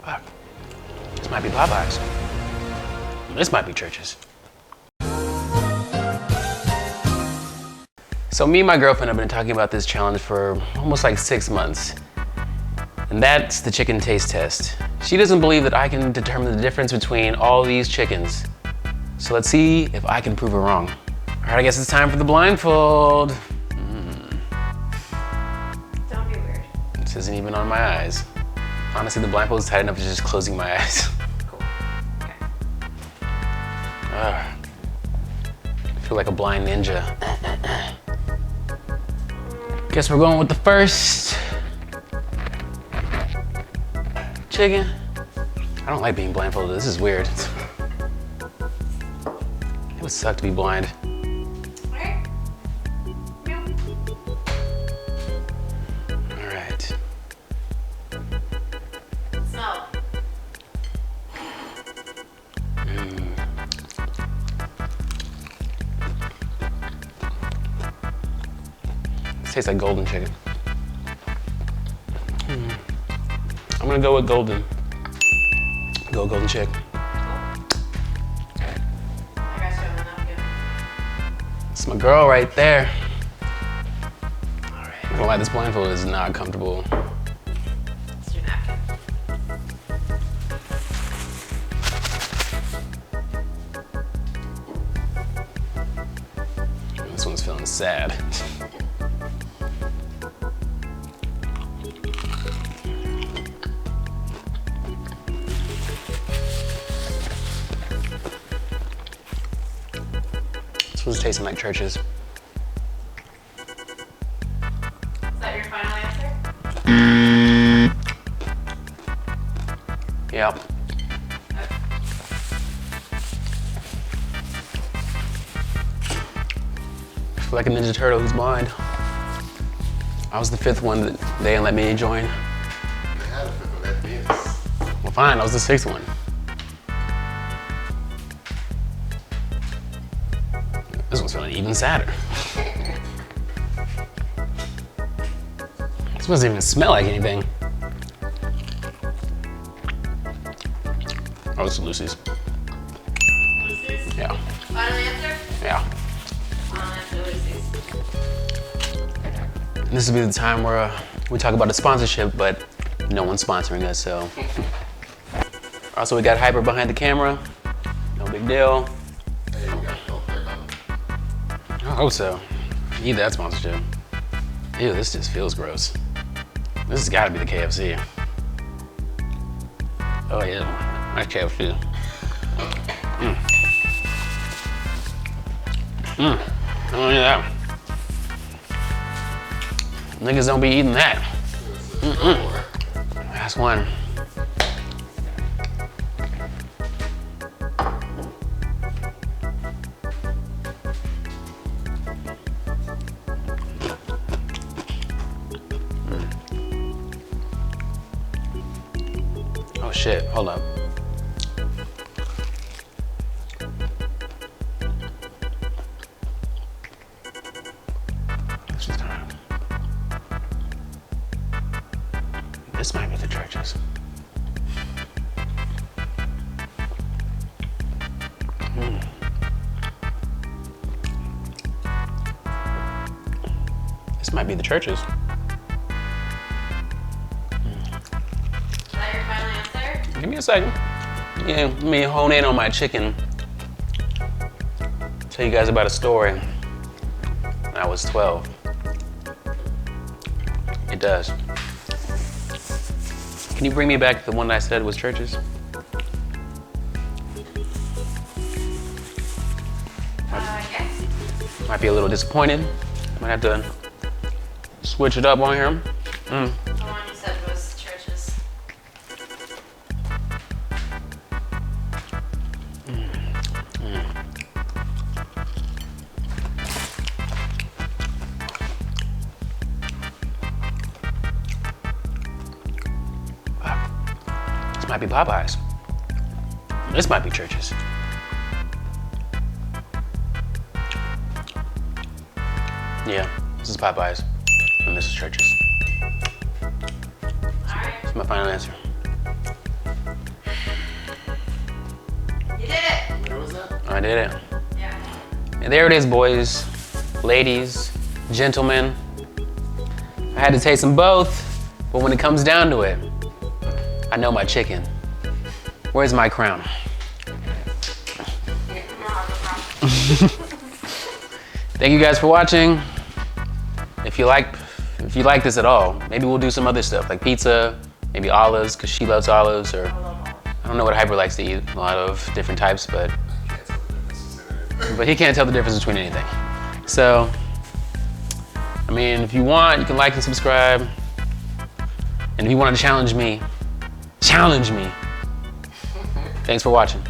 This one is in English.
Fuck. This might be Popeyes. This might be Church's. So me and my girlfriend have been talking about this challenge for almost like 6 months. And that's the chicken taste test. She doesn't believe that I can determine the difference between all these chickens. So let's see if I can prove her wrong. All right, I guess it's time for the blindfold. Don't be weird. This isn't even on my eyes. Honestly, the blindfold is tight enough to just closing my eyes. Cool. Okay. I feel like a blind ninja. Guess we're going with the first chicken. I don't like being blindfolded. This is weird. It would suck to be blind. Alright. Meow. All right. Smell. This tastes like golden chicken. I'm gonna go with golden. Go golden chicken. I got you on the napkin. It's my girl right there. All right. I'm gonna lie, this blindfold is not comfortable. It's your napkin. This one's feeling sad. This one's tasting like Church's. Is that your final answer? Yep. I feel like a Ninja Turtle who's blind. I was the 5th one that they didn't let me join. They had a fifth of that penis. Well, fine, I was the 6th one. This one's feeling even sadder. This doesn't even smell like anything. Oh, it's Lucy's. Lucy's? Yeah, Final answer? yeah. Final answer, Lucy's. This will be the time where we talk about a sponsorship, but no one's sponsoring us, so. Also, we got Hyper behind the camera. No big deal. Hey, you got no pick on them. I hope so. Need that sponsorship. Ew, this just feels gross. This has got to be the KFC. Oh yeah, my KFC. I don't need that. Niggas don't be eating that. Last one. Oh shit, hold up. This might be the Church's. This might be the Church's. Is that your final answer? Give me a second. Yeah, let me hone in on my chicken. Tell you guys about a story when I was 12. It does. Can you bring me back the one that I said was Church's? Yes. Might be a little disappointed. Might have to switch it up on here. The one you said was Church's. This might be Popeyes. This might be Church's. Yeah, this is Popeyes, and this is Church's. Alright. That's my final answer. did it. Yeah. And there it is, boys, ladies, gentlemen. I had to taste them both, but when it comes down to it, I know my chicken. Where's my crown? Thank you guys for watching. If you like this at all, maybe we'll do some other stuff like pizza, maybe olives, because she loves olives, or I don't know what Hyper likes to eat, a lot of different types, but he can't tell the difference between anything. So, I mean, if you want, you can like and subscribe. And if you want to challenge me. Thanks for watching.